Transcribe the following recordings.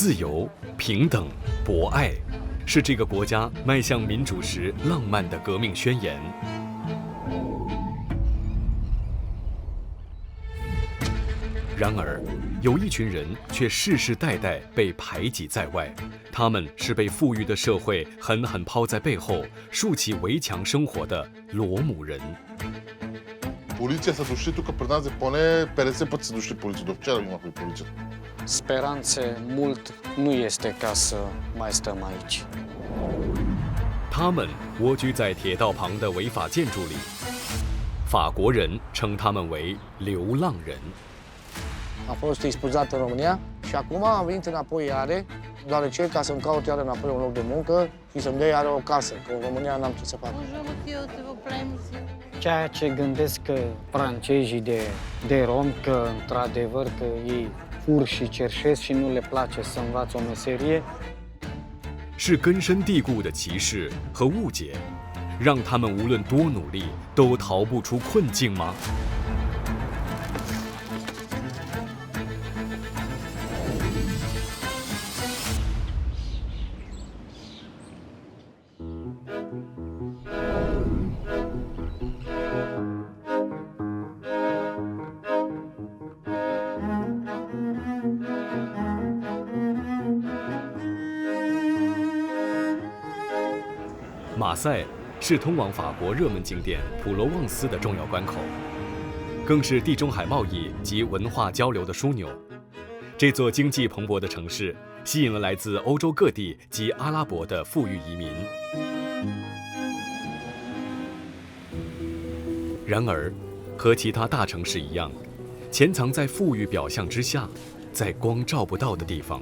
自由、平等、博爱，是这个国家迈向民主时浪漫的革命宣言。然而，有一群人却世世代代被排挤在外，他们是被富裕的社会狠狠抛在背后，竖起围墙生活的罗姆人。Poliția să duși tu că până de pone perese pot să duși poliția, după ce avem cu poliția. Speranțe mult nu este ca să mai stăm aici. 他们蜗居在铁道旁的违法建筑里，法国人称他们为流浪人。Am fost expulzat în România și acum am venit înapoi iară, deoarece ca să-mi caut iară înapoi un loc de muncă și să-mi dea iară o casă, că în România n-am ce să fac. Ceea ce gândesc că francezii de romi, că într-adevăr că ei fur și cerșesc și nu le place să învață o meserie. 是根深蒂固的歧视和误解，让他们无论多努力都逃不出困境吗？马赛是通往法国热门景点普罗旺斯的重要关口，更是地中海贸易及文化交流的枢纽。这座经济蓬勃的城市吸引了来自欧洲各地及阿拉伯的富裕移民。然而，和其他大城市一样，潜藏在富裕表象之下，在光照不到的地方，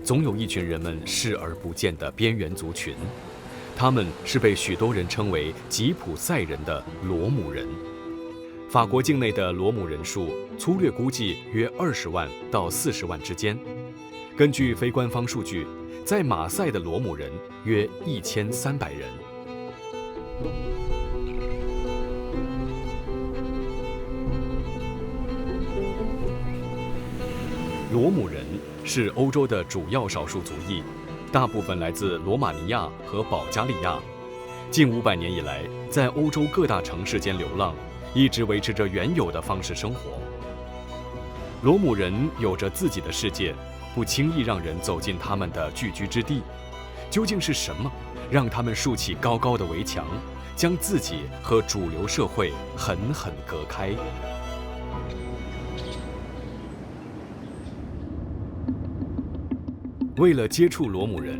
总有一群人们视而不见的边缘族群。他们是被许多人称为吉普赛人的罗姆人。法国境内的罗姆人数粗略估计约20万到40万之间。根据非官方数据，在马赛的罗姆人约1300人。罗姆人是欧洲的主要少数族裔。大部分来自罗马尼亚和保加利亚，近500年以来，在欧洲各大城市间流浪，一直维持着原有的方式生活。罗姆人有着自己的世界，不轻易让人走进他们的聚居之地。究竟是什么让他们竖起高高的围墙，将自己和主流社会狠狠隔开？为了接触罗姆人，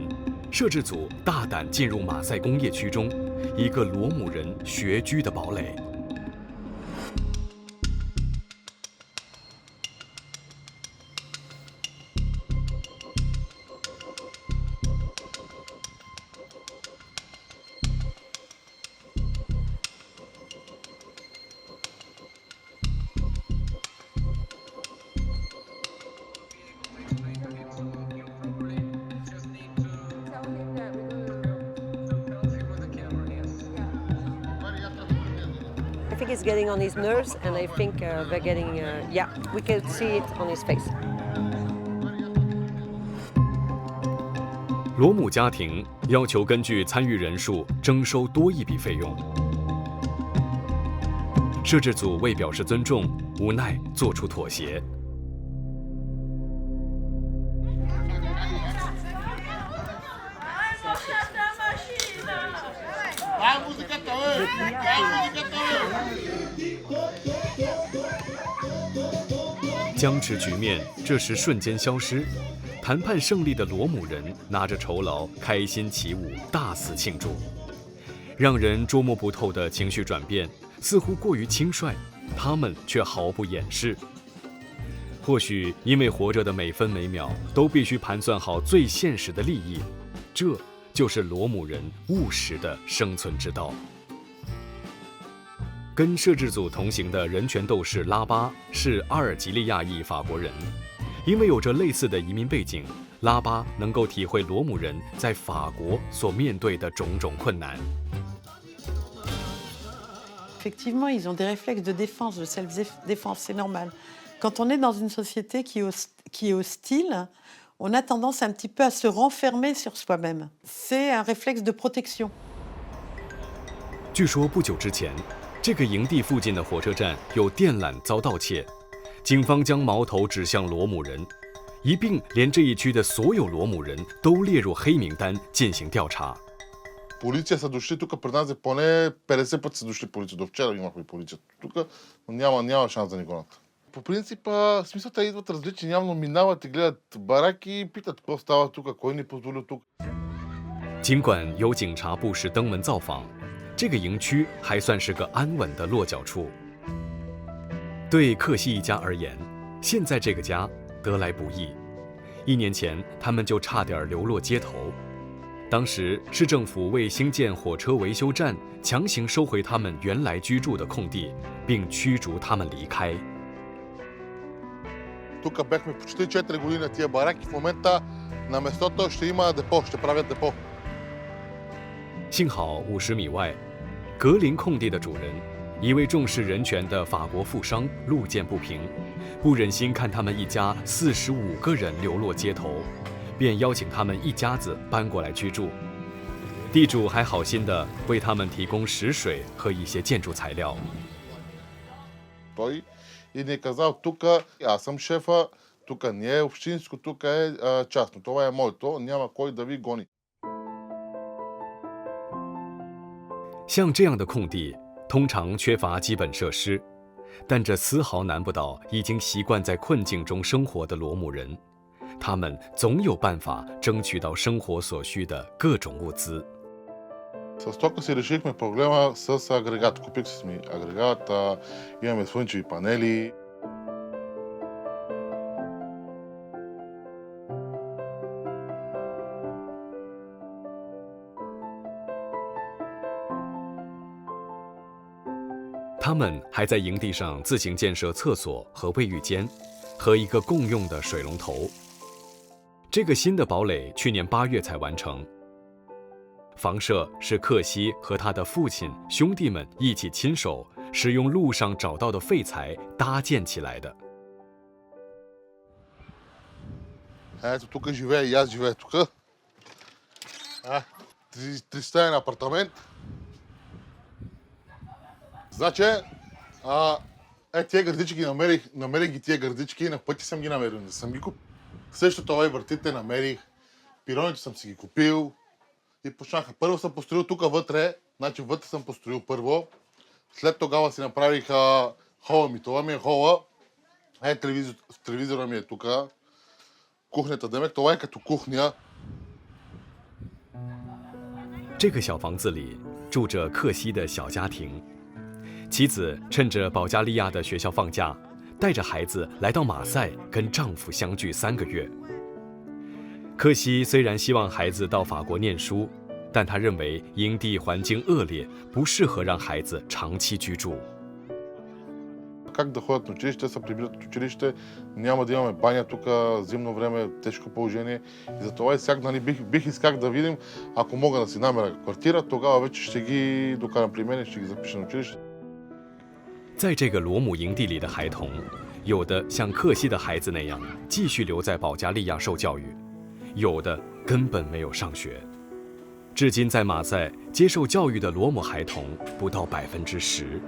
摄制组大胆进入马赛工业区中，一个罗姆人穴居的堡垒。I think it's getting on his nerves, and I think they're getting, yeah, we can see it on his face. 罗姆家庭要求根据参与人数征收多一笔费用，摄制组为表示尊重，无奈做出妥协。僵持局面这时瞬间消失，谈判胜利的罗姆人拿着酬劳开心起舞，大肆庆祝。让人捉摸不透的情绪转变似乎过于轻率，他们却毫不掩饰。或许因为活着的每分每秒都必须盘算好最现实的利益，这就是罗姆人务实的生存之道。跟摄制组同行的人权斗士拉巴是阿尔及利亚裔法国人，因为有着类似的移民背景，拉巴能够体会罗姆人在法国所面对的种种困难。Effectivement, ils ont des réflexes de défense, de self-défense, c'est normal. Quand on est dans une société qui est hostile, on a tendance un petit peu à se renfermer sur soi-même. C'est un réflexe de protection. 据说不久之前，这个营地附近的火车站有电缆遭盗窃，警方将矛头指向罗姆人，一并连这一区的所有罗姆人都列入黑名单进行调查。 Полиция са дошли тук при нас, поне 50 пъти са дошли полиция. До вчера имахме полиция тук, но няма шанс да ни гонят. По принцип, смисъл те идват различни, явно минават и гледат бараки и питат какво става тук, кой ни позволи тук. 尽管有警察不时登门造访，这个营区还算是个安稳的落脚处。对克西一家而言，现在这个家得来不易。1年前，他们就差点流落街头。 当时市政府为兴建火车维修站，强行收回他们原来居住的空地，并驱逐他们离开。 Тук бяхме почти 4 години на тия бараки. В момента на местото ще има депо, ще правят депо. 幸好50米外，格林空地的主人，一位重视人权的法国富商，路见不平，不忍心看他们一家45个人流落街头。 便邀请他们一家子搬过来居住，地主还好心地为他们提供食水和一些建筑材料。 Той и ни е казал, тук аз съм шефа, тук не е общинско, тук е частно. Това е моето, няма кой да ви гони. 像这样的空地，通常缺乏基本设施，但这丝毫难不倒已经习惯在困境中生活的罗姆人。 他们总有办法争取到生活所需的各种物资。 С тока си решихме проблема с агрегат. Купих си агрегат, имаме слънчеви панели. 他们还在营地上自行建设厕所和卫浴间，和一个共用的水龙头。 这个新的堡垒去年8月才完成。房舍是克西和他的父亲、兄弟们一起亲手使用路上找到的废材搭建起来的。 Ето тук живея и аз живея тук. Тристаен апартамент. Значи, тия гърдички намерих ги тия гърдички и на пъти съм ги намерил. Не съм ги купил. Също това и вратите намерих, пироните съм си ги купил и почнаха. Първо съм построил тук вътре, значи вътре съм построил първо, след тогава си направих хола ми, това ми е хола, телевизора ми е тук, кухнята демек, това е като кухня. 这个小房子里住着克西的小家庭，妻子趁着保加利亚的学校放假。 带着孩子来到马赛，跟丈夫相聚3个月。克西虽然希望孩子到法国念书，但他认为营地环境恶劣，不适合让孩子长期居住。 Как да ходят на училище, се прибират от училище, няма да имаме баня тук, зимно време, тежко положение. И затова и сега нали, бих искал да видим, ако мога да си намеря квартира, тогава вече ще ги докарам при мен и ще ги запиша на училище. 在这个罗姆营地里的孩童，有的像克西的孩子那样继续留在保加利亚受教育，有的根本没有上学。至今在马赛接受教育的罗姆孩童不到10%。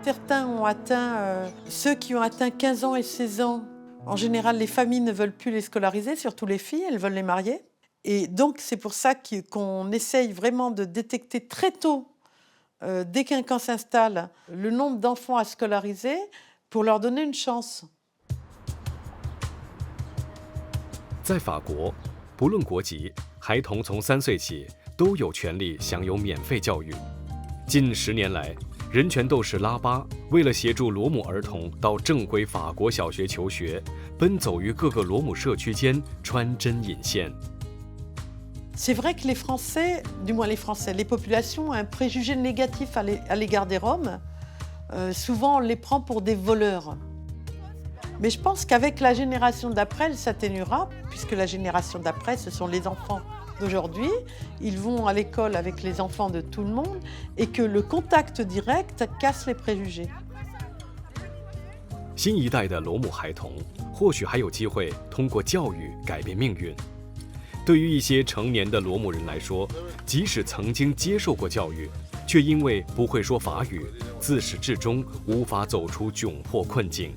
Certains ont atteint, ceux qui ont atteint 15 ans et 16 ans, en général les familles ne veulent plus les scolariser, surtout les filles, elles veulent les marier. Et donc c'est pour ça qu'on essaye vraiment de détecter très tôt, dès qu'un camp s'installe, le nombre d'enfants à scolariser pour leur donner une chance. 在法国，不论国籍，孩童从3岁起都有权利享有免费教育。近10年来，人权斗士拉巴为了协助罗姆儿童到正规法国小学求学，奔走于各个罗姆社区间，穿针引线。 C'est vrai que les Français, du moins les Français, les populations ont un préjugé négatif à l'égard des Roms. Souvent, on les prend pour des voleurs. Mais je pense qu'avec la génération d'après, elle s'atténuera, puisque la génération d'après, ce sont les enfants d'aujourd'hui. Ils vont à l'école avec les enfants de tout le monde et que le contact direct casse les préjugés. 新一代的罗姆孩童或许还有机会通过教育改变命运。对于一些成年的罗姆人来说，即使曾经接受过教育，却因为不会说法语，自始至终无法走出窘迫困境。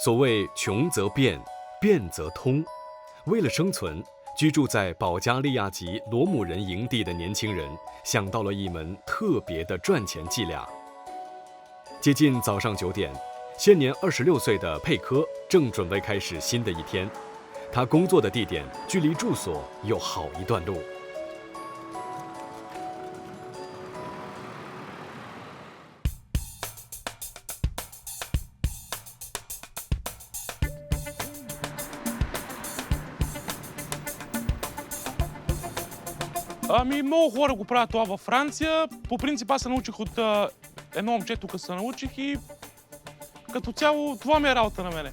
所谓穷则变，变则通。为了生存，居住在保加利亚籍罗姆人营地的年轻人想到了一门特别的赚钱伎俩。接近早上9点，现年26岁的佩科正准备开始新的一天。他工作的地点距离住所有好一段路。Много хора го правят това във Франция. По принцип аз се научих от едно момче, тук се научих и като цяло това ми е работа на мене.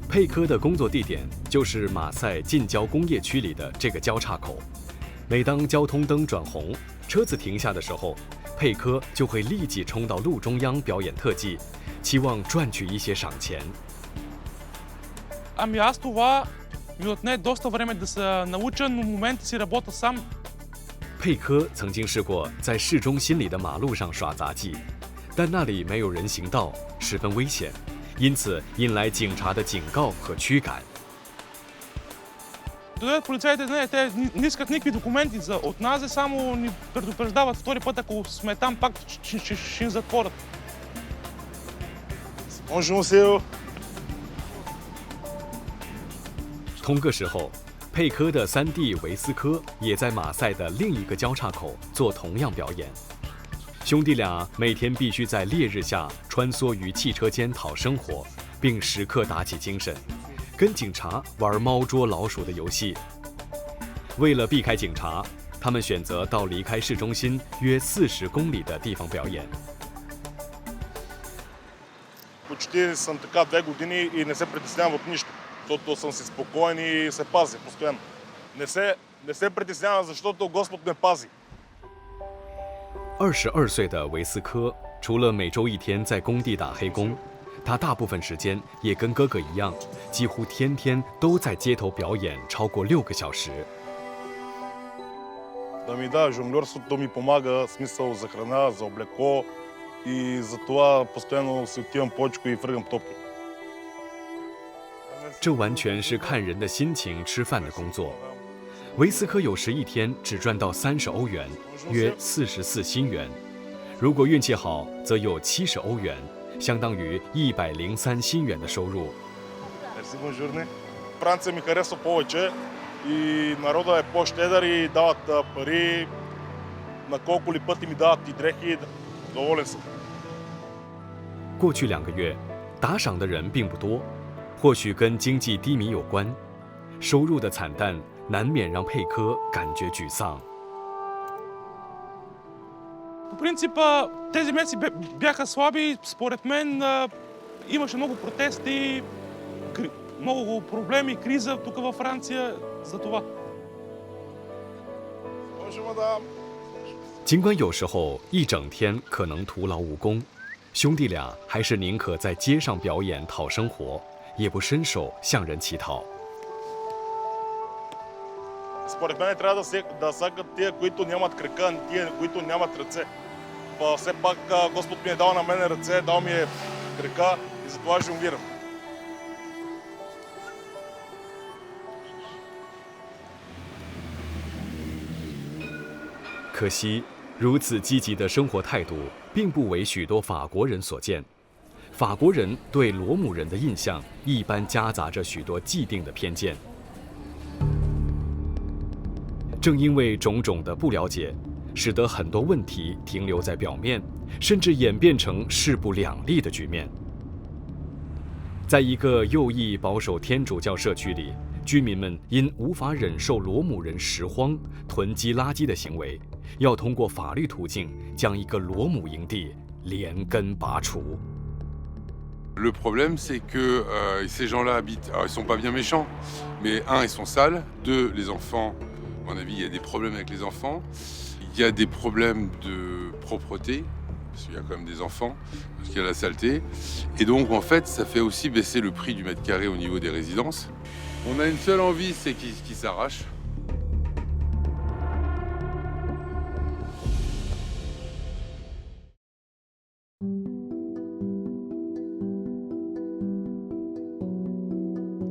佩科的工作地点就是马赛近郊工业区里的这个交叉口。每当交通灯转红，车子停下的时候，佩科就会立即冲到路中央表演特技，期望赚取一些赏钱。Аз това ми отне доста време да се науча, но в момента си работя сам. 佩科曾经试过在市中心里的马路上耍杂技，但那里没有人行道，十分危险，因此引来警察的警告和驱赶。Дойдат полицаите, те не искат никакви документи от нас, само ни предупреждават втори път, ако сме там, пак ще ни затворят. Bonjour. 同个时候，佩科的三弟维斯科也在马赛的另一个交叉口做同样表演。兄弟俩每天必须在烈日下穿梭于汽车间讨生活，并时刻打起精神，跟警察玩猫捉老鼠的游戏。为了避开警察，他们选择到离开市中心约40公里的地方表演。Почти съм така 2 години и не се притеснявам от нищо, защото съм си спокоен и се пазя постоянно. Не се притеснявам, защото Господ ме пази. 22岁的维斯科，除了每周1天在工地打黑工，他大部分时间也跟哥哥一样，几乎天天都在街头表演超过6个小时。Да, жонгльорството ми помага, смисъл за храна, за облекло и затова постоянно си отивам почко и фръгам топки. 这完全是看人的心情吃饭的工作。维斯科有时1天只赚到30欧元，约44新元。如果运气好，则有70欧元，相当于103新元的收入。Франция ми харесва повече и народа е по-щедър и дават пари, на колко ли пъти ми дават и дрехи, доволен съм. 过去2个月，打赏的人并不多，或许跟经济低迷有关，收入的惨淡难免让佩科感觉沮丧。По принцип, тези месеци бяха слаби. Според мен имаше много протести, много проблеми, криза тук във Франция за това. 尽管有时候一整天可能徒劳无功，兄弟俩还是宁可在街上表演讨生活，也不伸手向人乞讨。Според мен трябва да сакат тия, които нямат крака, тия, които нямат ръце. Все пак Господ ми е дал на мене ръце, дал ми е крака и затова жонглирам. 可惜，如此积极的生活态度，并不为许多法国人所见。法国人对罗姆人的印象一般夹杂着许多既定的偏见。正因为种种的不了解，使得很多问题停留在表面，甚至演变成势不两立的局面。在一个右翼保守天主教社区里，居民们因无法忍受罗姆人拾荒、囤积垃圾的行为，要通过法律途径将一个罗姆营地连根拔除。Le problème, c'est que ces gens-là habitent. Alors, ils sont pas bien méchants, mais un, ils sont sales. Deux, les enfants À mon avis, il y a des problèmes avec les enfants, il y a des problèmes de propreté, parce qu'il y a quand même des enfants, parce qu'il y a la saleté. Et donc, en fait, ça fait aussi baisser le prix du mètre carré au niveau des résidences. On a une seule envie, c'est qu'ils s'arrachent.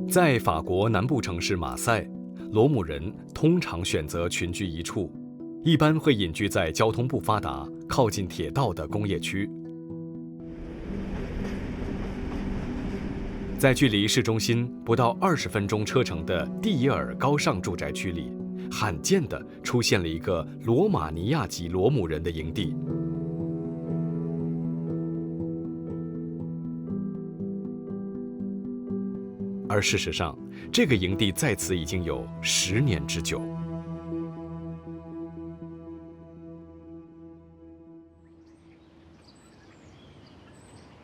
在法国南部城市马赛，罗姆人通常选择群居一处，一般会隐居在交通不发达、靠近铁道的工业区。在距离市中心不到20分钟车程的蒂耶尔高尚住宅区里，罕见地出现了一个罗马尼亚籍罗姆人的营地。而事实上，这个营地在此已经有10年之久。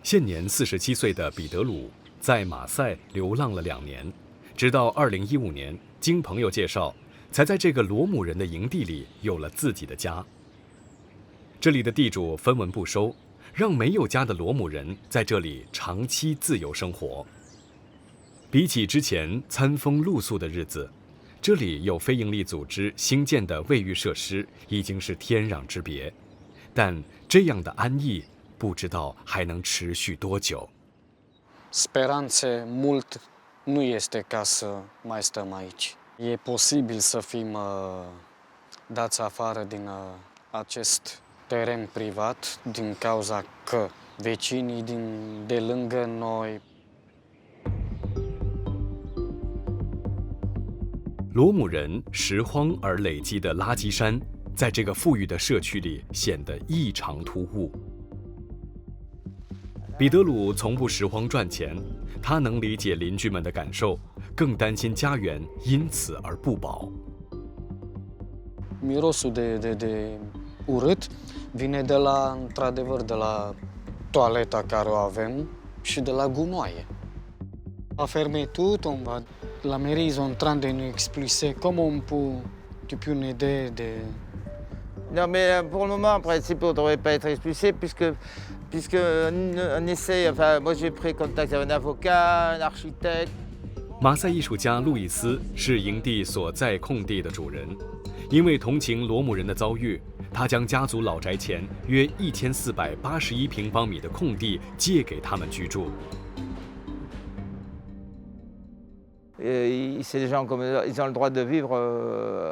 现年47岁的彼得鲁在马赛流浪了2年，直到2015年，经朋友介绍，才在这个罗姆人的营地里有了自己的家。这里的地主分文不收，让没有家的罗姆人在这里长期自由生活。比起之前餐风露宿的日子，这里有非营利组织兴建的卫浴设施已经是天壤之别。但这样的安逸，不知道还能持续多久。Speranțe mult nu este ca să mai stăm aici. E posibil să fim dați afară din acest teren privat din cauza că vecinii de lângă noi。罗姆人拾荒而累积的垃圾山，在这个富裕的社区里显得异常突兀。彼得鲁从不拾荒赚钱，他能理解邻居们的感受，更担心家园因此而不保。Mirosul de urât vine de la, într-adevăr, de la toaleta care o avem și de la gunoaie. A fermé tout, la mairie ils sont en train de nous expliquer comment on peut une idée de... Non mais pour le moment, en principe, on ne devrait pas être expulsé puisqu'on essaie, enfin moi j'ai pris contact avec un avocat, un architecte. 马赛艺术家路易斯是营地所在空地的主人，因为同情罗姆人的遭遇，他将家族老宅前约1481平方米的空地借给他们居住。C'est des gens comme ils ont le droit de vivre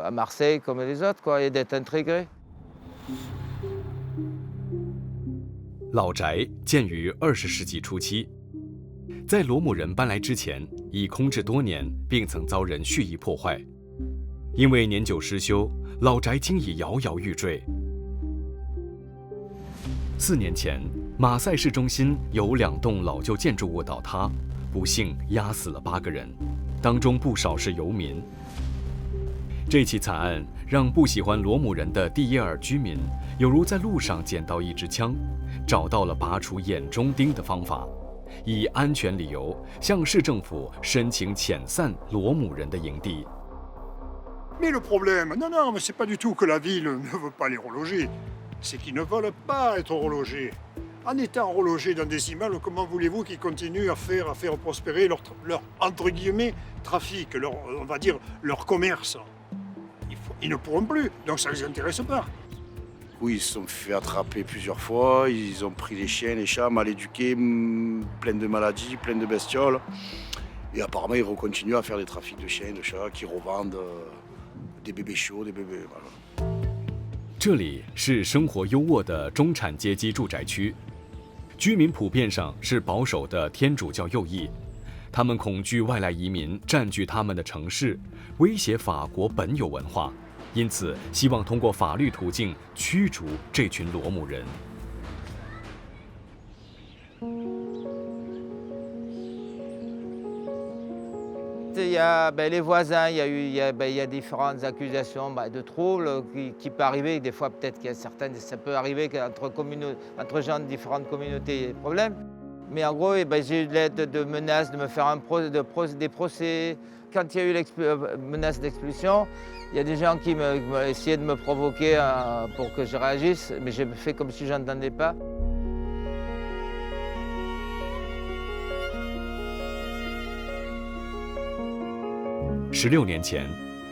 à Marseille comme les autres, quoi, et d'être intégrés. 老宅建于20世纪初期，在罗姆人搬来之前已空置多年，并曾遭人蓄意破坏。因为年久失修，老宅经已摇摇欲坠。4年前，马赛市中心有2栋老旧建筑物倒塌，不幸压死了8个人，当中不少是游民。这起惨案让不喜欢罗姆人的蒂耶尔居民犹如在路上捡到一支枪，找到了拔除眼中钉的方法，以安全理由向市政府申请遣散罗姆人的营地。Mais le problème, non, mais c'est pas du tout que la ville ne veut pas les reloger, c'est qu'ils ne veulent pas être relogés. En étant relogés dans des immeubles, comment voulez-vous qu'ils continuent à faire prospérer leur entre guillemets, trafic, on va dire, leur commerce? Ils ne pourront plus, donc ça ne les intéresse pas. Oui, ils se sont fait attraper plusieurs fois, ils ont pris les chiens, les chats, mal éduqués, pleins de maladies, pleins de bestioles. Et apparemment, ils continuent à faire des trafics de chiens, de chats, qui revendent des bébés chiots, des bébés... Voilà. 这里是生活优渥的中产阶级住宅区，居民普遍上是保守的天主教右翼，他们恐惧外来移民占据他们的城市，威胁法国本有文化，因此希望通过法律途径驱逐这群罗姆人。Il y a les voisins, il y a différentes accusations de troubles qui peut arriver. Des fois, peut-être qu'il y a certaines, ça peut arriver qu'entre gens de différentes communautés, il y a des problèmes. Mais en gros, j'ai eu de l'aide de menaces de me faire des procès. Quand il y a eu menace d'expulsion, il y a des gens qui m'ont essayé de me provoquer pour que je réagisse, mais j'ai fait comme si je n'entendais pas. 16年前，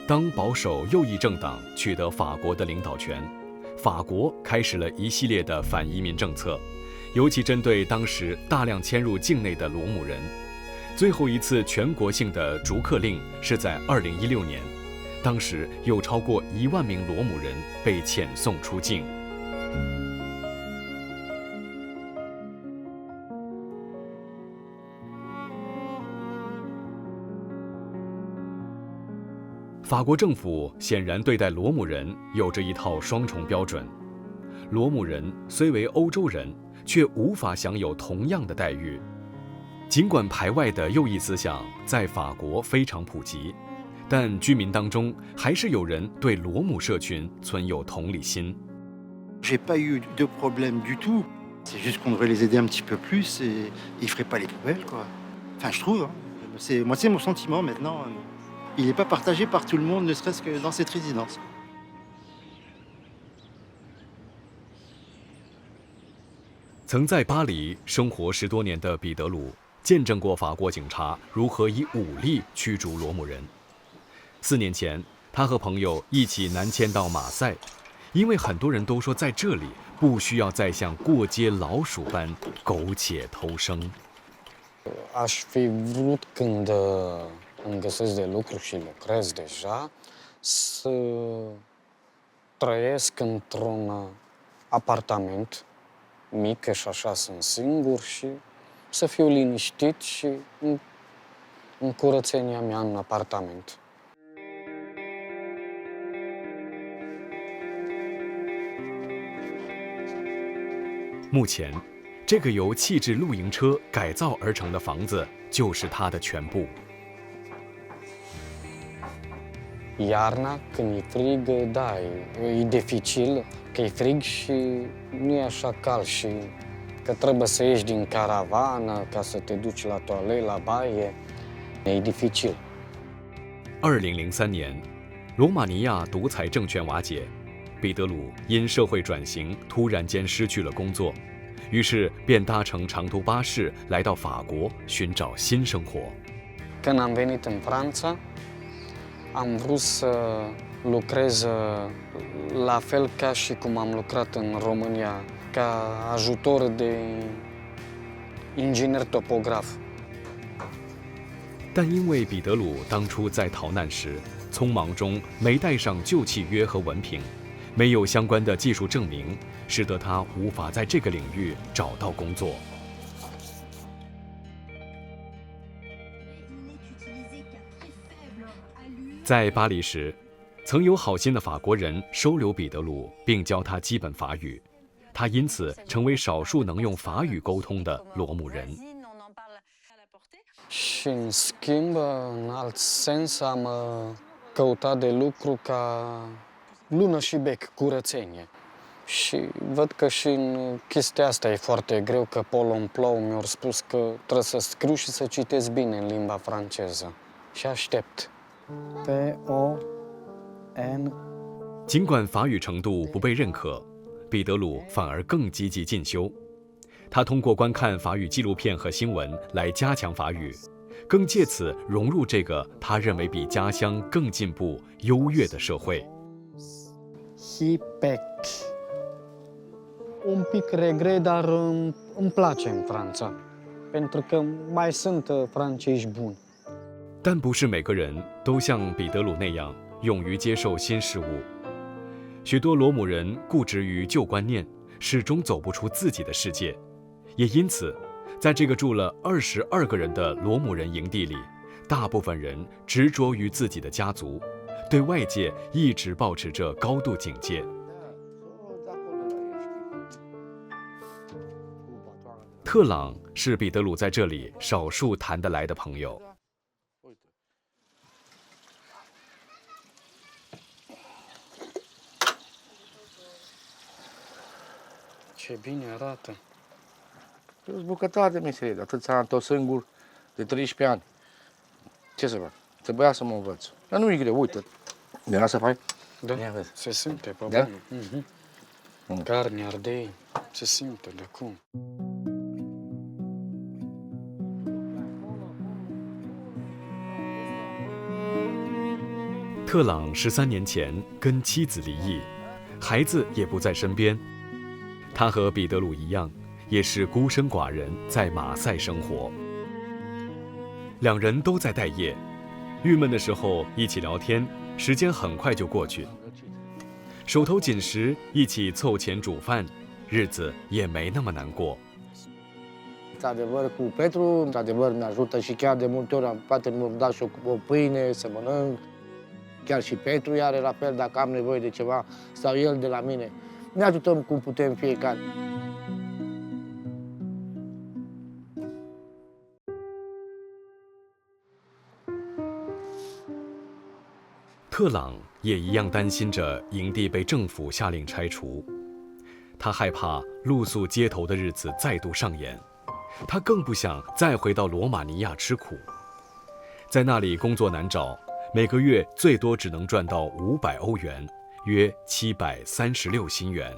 当保守右翼政党取得法国的领导权，法国开始了一系列的反移民政策，尤其针对当时大量迁入境内的罗姆人。最后一次全国性的逐客令是在2016年，当时有超过1万名罗姆人被遣送出境。法国政府显然对待罗姆人有着一套双重标准。罗姆人虽为欧洲人，却无法享有同样的待遇。尽管排外的右翼思想在法国非常普及，但居民当中还是有人对罗姆社群存有同理心。J'ai pas eu de problème du tout. C'est juste qu'on devrait les aider un petit peu plus et ils feraient pas les poubelles, quoi. Enfin, je trouve. C'est mon sentiment maintenant. Il n'est pas partagé par tout le monde, ne serait-ce que dans cette résidence. 曾在巴黎生活10多年的彼得鲁，见证过法国警察如何以武力驱逐罗姆人。4年前，他和朋友一起南迁到马赛，因为很多人都说在这里不需要再像过街老鼠般苟且偷生。Aș fi vrut când îmi găsesc de lucru și lucrez deja să trăiesc într-un apartament mic, și așa sunt singur și să fiu liniștit și în curățenia mea în apartament. 目前，这个由弃置露营车改造而成的房子就是他的全部。Iarna, când e frig, da, e dificil, că e frig și nu e așa cald și că trebuie să ieși din caravană ca să te duci la toalet, la baie. E dificil. 2003年，罗马尼亚独裁政权瓦解，彼得鲁因社会转型突然间失去了工作，于是便搭乘长途巴士来到法国寻找新生活。Când am venit în Franța, am vrut să lucrez la fel ca și cum am lucrat în România, ca ajutor de inginer topograf. 但因为彼得鲁当初在逃难时匆忙中没带上旧契约和文凭，没有相关的技术证明，使得他无法在这个领域找到工作。在巴黎时，曾有好心的法国人收留彼得鲁，并教他基本法语，他因此成为少数能用法语沟通的罗姆人。Și în schimb, în alt sens, am căutat de lucru ca lună și bec, curățenie. Și văd că și în chestia asta e foarte greu, că Polo Emploi mi-au spus că trebuie să scriu și să citesc bine în limba franceză. Și aștept. P-O-N。尽管法语程度不被认可，彼得鲁反而更积极进修。他通过观看法语纪录片和新闻来加强法语，更借此融入这个他认为比家乡更进步、优越的社会。Hipec. Un pic regret, dar îmi place în Franța, pentru că mai sunt francezi buni. 但不是每个人都像彼得鲁那样勇于接受新事物。许多罗姆人固执于旧观念，始终走不出自己的世界。也因此，在这个住了22个人的罗姆人营地里，大部分人执着于自己的家族，对外界一直保持着高度警戒。特朗是彼得鲁在这里少数谈得来的朋友。Ce bine arată. Sunt bucătar de meserie, atât ți-am tot singur, de 13 ani. Ce să fac? Trebuia să mă învăț. Dar nu e greu, uite. De asta faci? Da, se simte pe Da? bun. Carne, ardei, se simte de acum.特朗13年前跟妻子离异，孩子也不在身边。他和彼得鲁一样，也是孤身寡人，在马赛生活。两人都在待业，郁闷的时候一起聊天，时间很快就过去。手头紧时，一起凑钱煮饭，日子也没那么难过。 Într-adevăr, cu Petru, într-adevăr, ne ajută și chiar de multe ori, poate mi-am dat și o pâine să mănânc. Chiar și Petru are la fel, dacă am nevoie de ceva, sau el de la mine. Ne ajutăm cum putem fiecare. 特朗也一样担心着营地被政府下令拆除，他害怕露宿街头的日子再度上演，他更不想再回到罗马尼亚吃苦。在那里工作难找，每个月最多只能赚到500欧元，约736新元。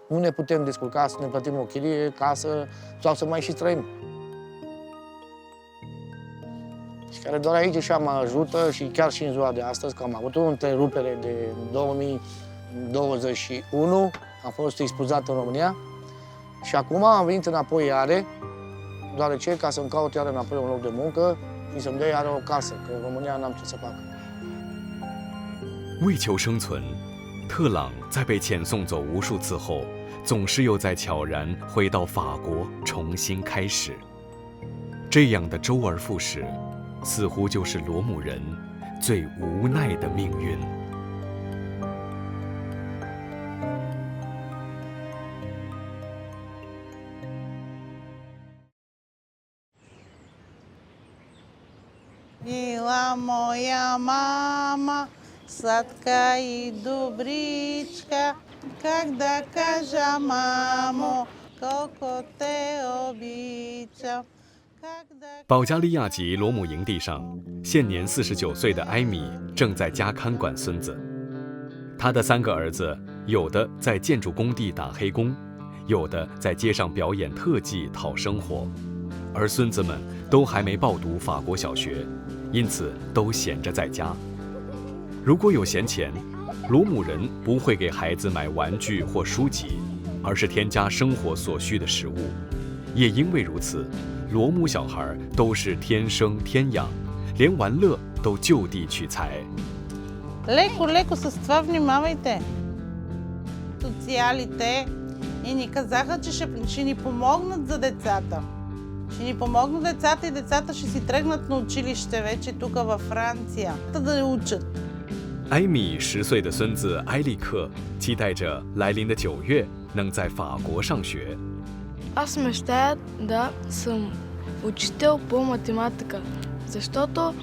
Nu ne putem descurca să ne plătim o chirie, casă sau să mai și trăim. Și care doar aici și mă ajută și chiar și în ziua de astăzi, că am avut o întrerupere de 2021, am fost expulzat în România și acum am venit înapoi iară, deoarece ca să-mi caut iară înapoi un loc de muncă și să-mi dea iară o casă, că în România n-am ce să fac. 为求生存，特朗在被遣送走无数次后，总是又在悄然回到法国重新开始。这样的周而复始，似乎就是罗姆人最无奈的命运。Мила моя мама, сладка и добричка, как да кажа, мамо, колко те обичам. 保加利亚籍罗姆营地上，现年49岁的埃米正在家看管孙子。他的3个儿子，有的在建筑工地打黑工，有的在街上表演特技讨生活，而孙子们都还没报读法国小学，因此都闲着在家。如果有闲钱，罗姆人不会给孩子买玩具或书籍，而是添加生活所需的食物。也因为如此，罗姆小孩都是天生天养，连玩乐都就地取材。 Леко, леко с това внимавайте. Социалите и ни казаха, че ще ни помогнат за децата. Ще ни помогнат децата и децата ще си тръгнат на училище вече тук във Франция, да ни учат. 埃米10岁的孙子埃利克期待着来临的9月能在法国上学。 Аз мечтая да съм учител по математика, защото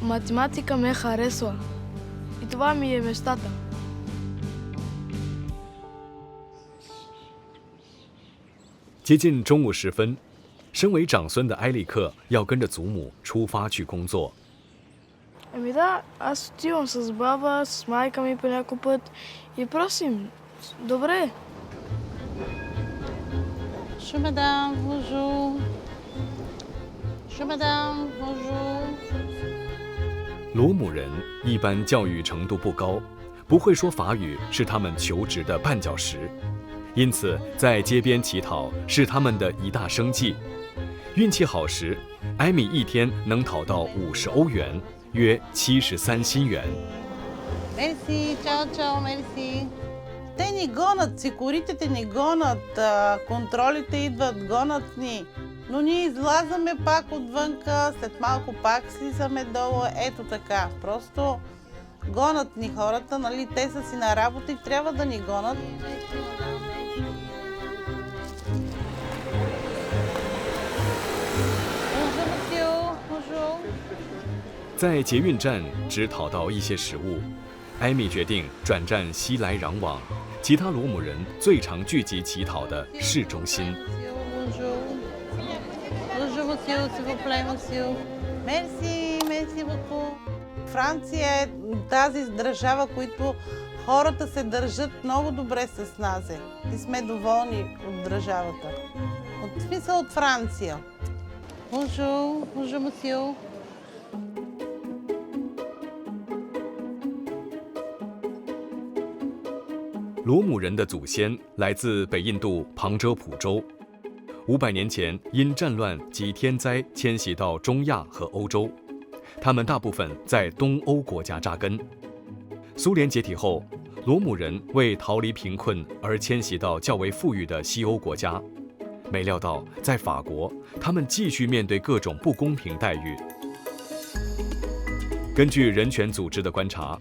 математика ме харесва. И това ми е мечтата. 接近中午时分，身为长孙的埃利克要跟着祖母出发去工作。 Ами да, аз отивам с баба, с майка ми по някой път и просим, добре. Bonjour madame, bonjour. Bonjour madame, bonjour. 罗姆人一般教育程度不高，不会说法语是他们求职的绊脚石，因此在街边乞讨是他们的一大生计。运气好时，埃米一天能讨到50欧元，约73新元。 Мерси, чао, чао, мерси. Те ни гонат, сикуритите ни гонат, контролите идват, гонат ни. Но ние излизаме пак отвънка, след малко пак слизаме долу, ето така. Просто гонат ни хората, нали, те са си на работа и трябва да ни гонат. Bonjour, monsieur. Bonjour. 在捷运站只讨到一些食物，艾米决定转战熙来攘往，其他罗姆人最常聚集乞讨的市中心。Merci beaucoup. Франция е тази държава, които хората се държат много добре с нас и сме доволни от държавата. В смисъл от Франция. Bonjour, bonjour monsieur. 罗姆人的祖先来自北印度旁遮普州，500年前因战乱及天灾迁徙到中亚和欧洲，他们大部分在东欧国家扎根。苏联解体后，罗姆人为逃离贫困而迁徙到较为富裕的西欧国家，没料到在法国，他们继续面对各种不公平待遇。根据人权组织的观察，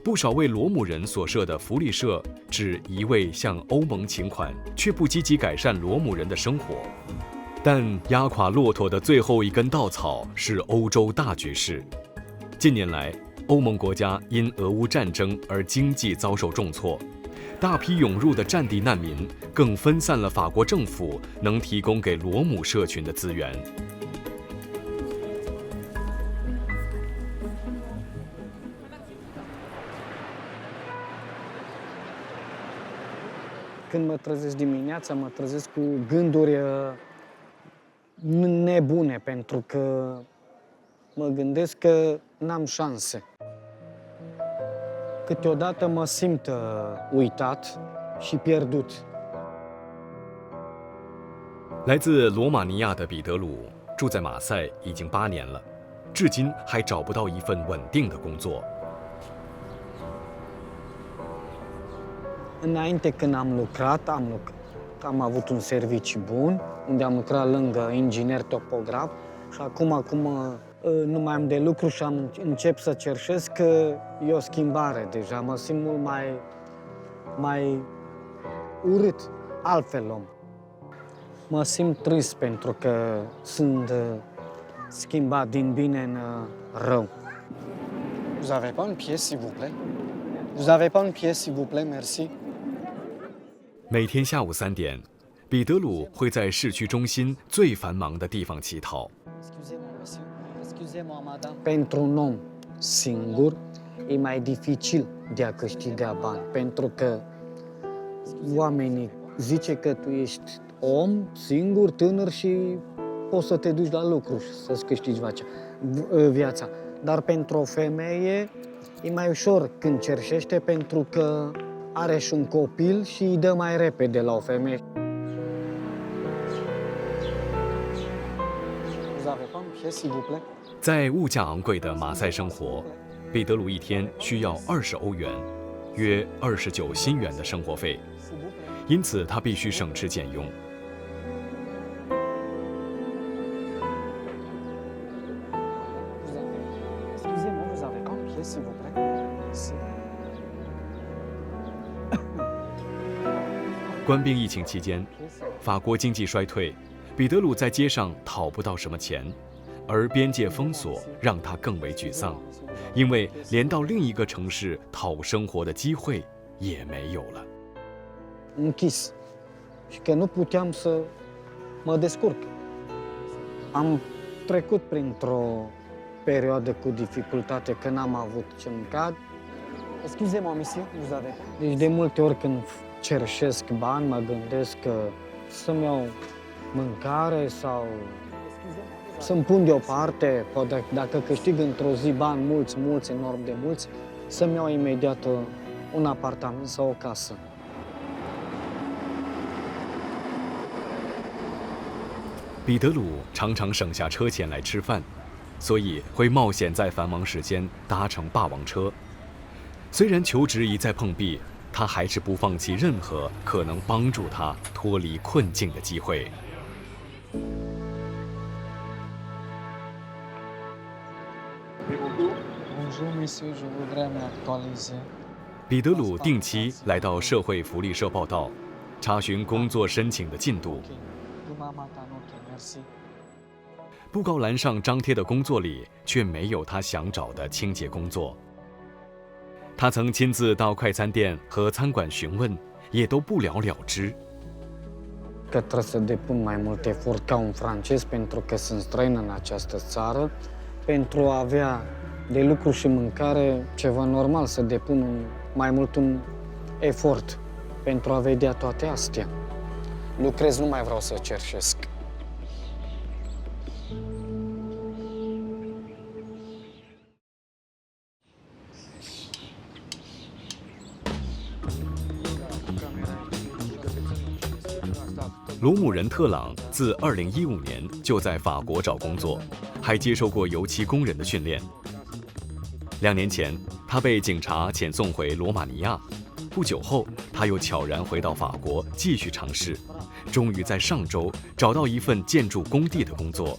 不少为罗姆人所设的福利社只一味向欧盟请款，却不积极改善罗姆人的生活。但压垮骆驼的最后一根稻草是欧洲大局势。近年来，欧盟国家因俄乌战争而经济遭受重挫，大批涌入的战地难民更分散了法国政府能提供给罗姆社群的资源。Când mă trezesc dimineața, mă trezesc cu gânduri nebune, pentru că mă gândesc că n-am șanse. Câteodată mă simt uitat și pierdut. 来自罗马尼亚的彼得鲁住在马赛已经8年了，至今还找不到一份稳定的工作。Înainte, când am lucrat, am avut un serviciu bun, unde am lucrat lângă inginer topograf și acum nu mai am de lucru și încep să cerșesc că e o schimbare deja. Mă simt mult mai urât, altfel om. Mă simt trist pentru că sunt schimbat din bine în rău. Vous avez pas une pièce, s'il vous plaît? Vous avez pas une pièce, s'il vous plaît? Merci. 每天下午3点，彼得鲁会在市区中心最繁忙的地方乞讨。Pentru un om singur e mai dificil de a câștiga bani, pentru că oamenii zice că tu ești om singur, tânăr și poți să te duci la lucru și să-ți câștigi viața. Dar pentru o femeie e mai ușor când cerșește, pentru că are și un copil și îi dă mai repede la o femeie. Vous avez pas une pièce, s'il vous plaît? 在物价昂贵的马赛生活，彼得鲁一天需要20欧元，约29新元的生活费，因此他必须省吃俭用。Excusez-moi, vous avez pas une pièce, s'il vous plaît? Merci. 官兵疫情期间，法国经济衰退，彼得鲁在街上讨不到什么钱，而边界封锁让他更为沮丧，因为连到另一个城市讨生活的机会也没有了。Închis și că nu puteam să mă descurc. Am trecut printr-o perioadă cu dificultate, că n-am avut ce mânca. Excusez-moi, monsieur, vous avez. Deci de multe ori când cerșesc bani, mă gândesc că să-mi iau mâncare sau să-mi pun deoparte, poate dacă câștig într-o zi bani mulți, enorm de mulți, să-mi iau imediat un apartament sau o casă. 彼得鲁常常省下车钱来吃饭，所以会冒险在繁忙时间搭乘霸王车。虽然求职一再碰壁，他还是不放弃任何可能帮助他脱离困境的机会。彼得鲁定期来到社会福利社报到，查询工作申请的进度。布告栏上张贴的工作里却没有他想找的清洁工作。他曾亲自到快餐店和餐馆询问，也都不了了之。Că trebuie să depun mai mult efort ca un francez pentru că sunt străin în această țară, pentru a avea de lucru și mâncare, ceva normal să depun mai mult un efort pentru a vedea toate astea. Lucrez, nu mai vreau să cerșesc.罗姆人特朗自2015年就在法国找工作，还接受过油漆工人的训练。2年前，他被警察遣送回罗马尼亚，不久后，他又悄然回到法国继续尝试，终于在上周找到一份建筑工地的工作。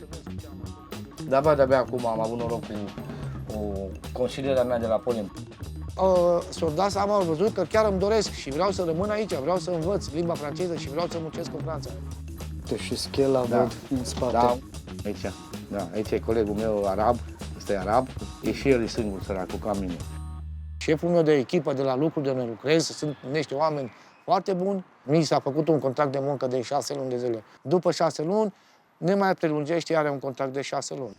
De-abia acum am avut noroc cu consilierea mea de la Poli. Și-au dat seama, au văzut că chiar îmi doresc și vreau să rămân aici, vreau să învăț limba franceză și vreau să muncesc în Franța. Și schela văd în spate. Da, aici e colegul meu arab, ăsta e arab, e și el e singur săracul ca mine. Șeful meu de echipă de la lucru de unde lucrez sunt niște oameni foarte buni. Mi s-a făcut un contract de muncă de 6 luni de zile. După 6 luni, ne mai prelungește, are un contract de 6 luni.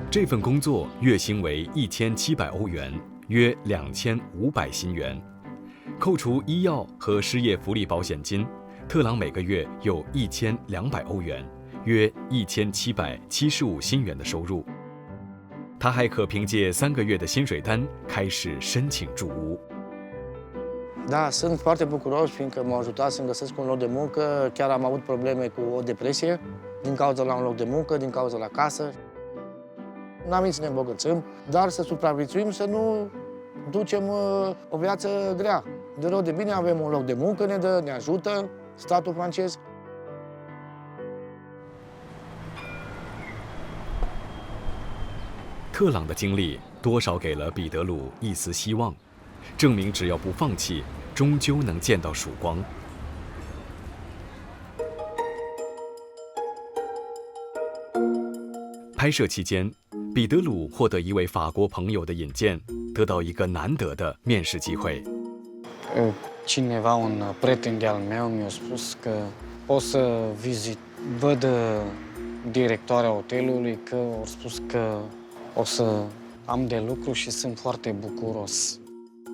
这份工作月薪为1700欧元，约2500新元。扣除医药和失业福利保险金，特朗每个月有1200欧元，约1775新元的收入。他还可凭借3个月的薪水单开始申请住屋。Da, sunt foarte bucuros, fiindcă m-au ajutat să-mi găsesc un loc de muncă. Chiar am avut probleme cu o depresie din cauza la un loc de muncă, din cauza la casă. N-am venit să ne îmbogățim, dar să supraviețuim, să nu ducem o viață grea. De rău de bine avem un loc de muncă, ne ajută statul francez.特朗的经历多少给了彼得鲁一丝希望，证明只要不放弃，终究能见到曙光。拍摄期间，彼得鲁获得一位法国朋友的引荐，得到一个难得的面试机会。Cineva, un prieten de-al meu, mi-a spus că o să văd directoarea hotelului, că au spus că o să am de lucru și sunt foarte bucuros.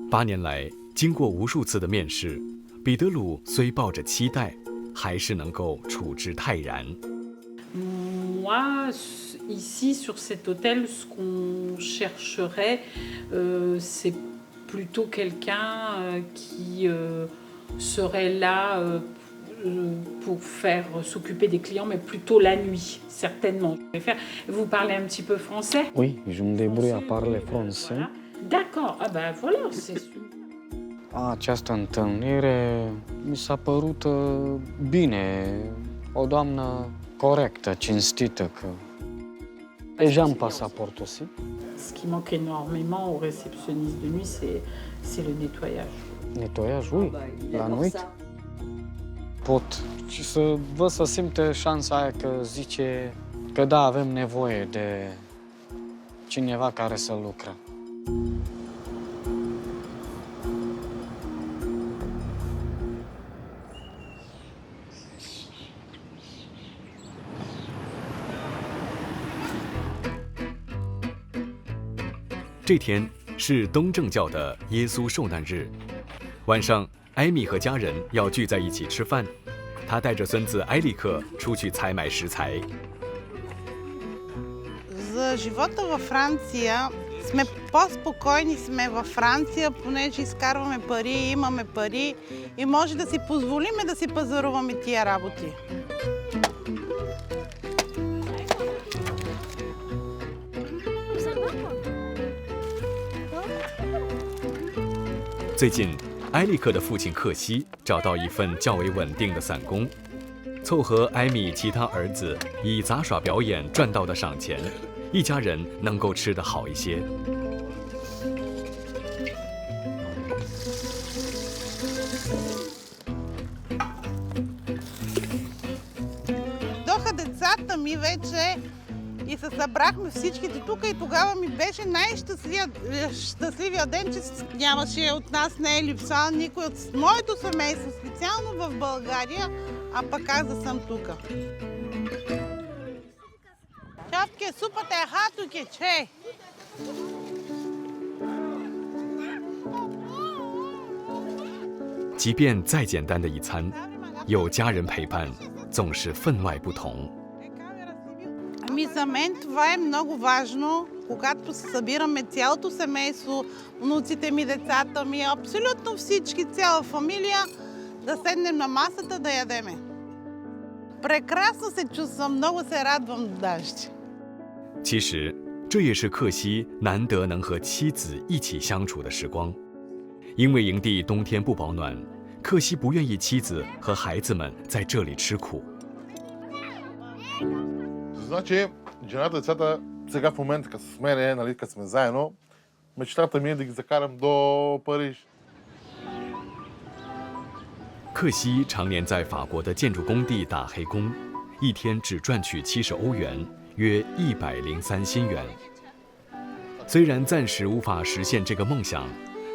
8年来，经过无数次的面试，彼得鲁虽抱着期待，还是能够处之泰然。Moi, ici, sur cet hôtel, ce qu'on chercherait, c'est plutôt quelqu'un qui serait là pour faire s'occuper des clients, mais plutôt la nuit, certainement. Vous parlez un petit peu français? Oui, je me débrouille à parler français. D'accord, ah ben voilà, c'est super. Această întâlnire mi s-a părut bine, o doamnă corectă, cinstită, că deja am pasaportul aussi. Ce qui manque énormément aux réceptionnistes de nuit, c'est le nettoyage. Nettoyaj, oui, la nuit. Pot și să văd să simte șansa aia că zice că da, avem nevoie de cineva care să lucre. “这天是东正教的耶稣受难日，晚上，艾米和家人要聚在一起吃饭。她带着孙子埃里克出去采买食材。За живота във Франция сме по-спокойни сме във Франция, понеже изкарваме пари, имаме пари и може да си позволиме да си пазаруваме тия работи. 最近，埃利克的父亲克西找到一份较为稳定的散工，凑合艾米其他儿子以杂耍表演赚到的赏钱，一家人能够吃得好一些。Доха децата ми вече И се събрахме всичките тук и тогава ми беше най-щастливия ден, че нямаше от нас не е липсвал никой от моето семейство, специално в България, а пък аз да съм тук. Чапке, супата е хатуке, че!即便再简单的一餐，有家人陪伴，总是分外不同。 За мен това е много важно, когато се събираме цялото семейство, внуците ми, децата ми, абсолютно всички, цяла фамилия, да седнем на масата да ядеме. Прекрасно се чувствам, много се радвам даже. 其实，这也是克西难得能和妻子一起相处的时光。因为营地冬天不保暖，克西不愿意妻子和孩子们在这里吃苦。 Значи, жената и децата сега в момента, като с мене, нали, като сме заедно, мечтата ми е да ги закарам до Париж. 克西常年在法国的建筑工地打黑工，一天只赚取70欧元，约103新元。虽然暂时无法实现这个梦想，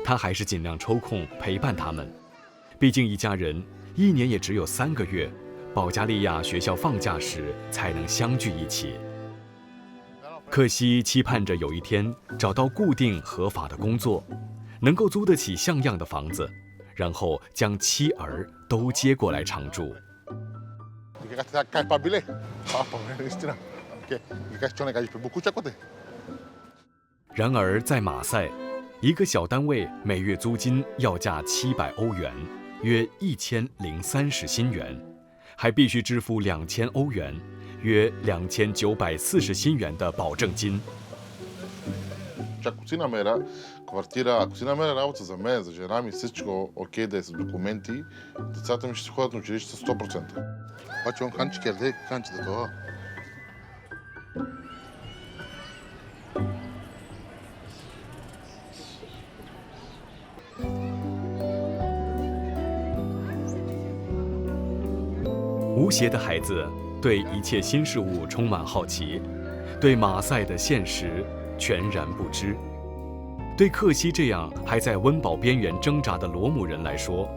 他还是尽量抽空陪伴他们。毕竟一家人一年也只有3个月。 保加利亚学校放假时才能相聚一起。克西期盼着有一天找到固定合法的工作，能够租得起像样的房子，然后将妻儿都接过来常住。然而，在马赛，一个小单位每月租金要价700欧元，约1030新元。 还必须支付2000欧元，约2940新元的保证金。 Ако си намеря квартира, ако си намеря работа за мен, за жена ми, всичко окей да е с документи, децата ми ще си ходят на училище 100%. Обаче он канчи керде, канчи да това. « 无邪的孩子对一切新事物充满好奇，对马赛的现实全然不知。对克西这样还在温饱边缘挣扎的罗姆人来说，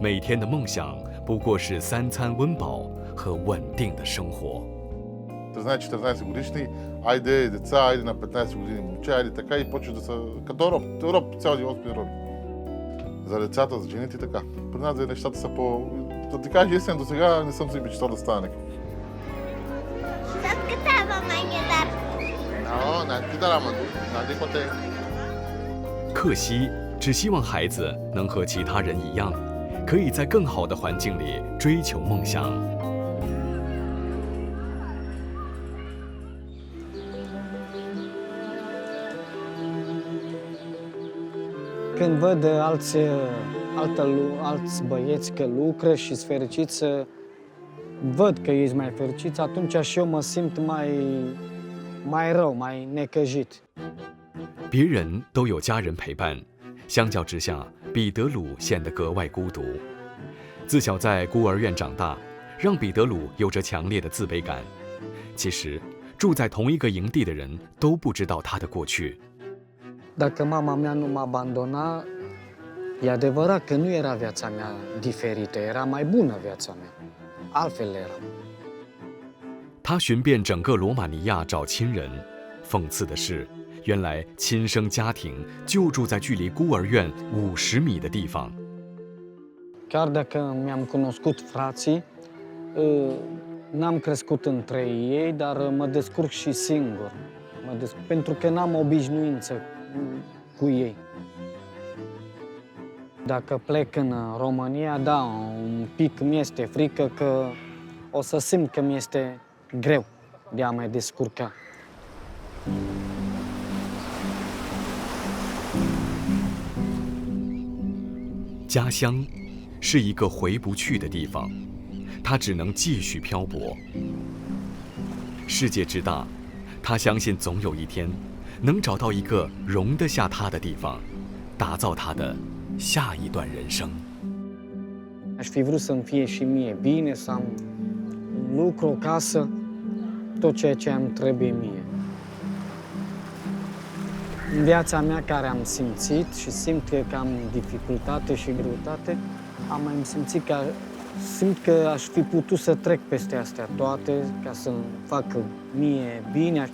每天的梦想不过是3餐温饱和稳定的生活。 14 годишни, айде деца, айде на 15 години момче, айде така и почва да са като роб, цял живот сме роби. За децата, за жените така. При нас нещата са по... Да ти кажа истина, до сега не съм си мечтал да стана някакъв. 克西只希望孩子能和其他人一样，可以在更好的环境里追求梦想。 Când văd alți băieți că lucră și sunt fericiți, văd că ei sunt mai fericiți, atunci și eu mă simt mai rău, mai necăjit. 别人都有家人陪伴，相较之下，彼得鲁显得格外孤独。自小在孤儿院长大，让彼得鲁有着强烈的自卑感。其实，住在同一个营地的人都不知道他的过去。 Dacă mama mea nu m-a abandonat, e adevărat că nu era viața mea diferită, era mai bună viața mea. Altfel era. 他寻遍整个罗马尼亚找亲人，讽刺的是，原来亲生家庭就住在距离孤儿院50米的地方。 Chiar dacă mi-am cunoscut frații, n-am crescut între ei, dar mă descurc și singur. Pentru că n-am obișnuință cu ei. Dacă plec în România, da, un pic mi-este frică că o să simt că mi-este greu de a mă descurca. 家乡是一个回不去的地方，他只能继续漂泊。世界之大，他相信总有一天能找到一个容得下他的地方，打造他的下一段人生。 Aș fi vrut să-mi fie și mie bine, să am un lucru, o casă, tot ceea ce îmi trebuie mie. În viața mea care am simțit și simt că am dificultate și greutate, am mai simțit că simt că aș fi putut să trec peste astea toate ca să-mi facă mie bine.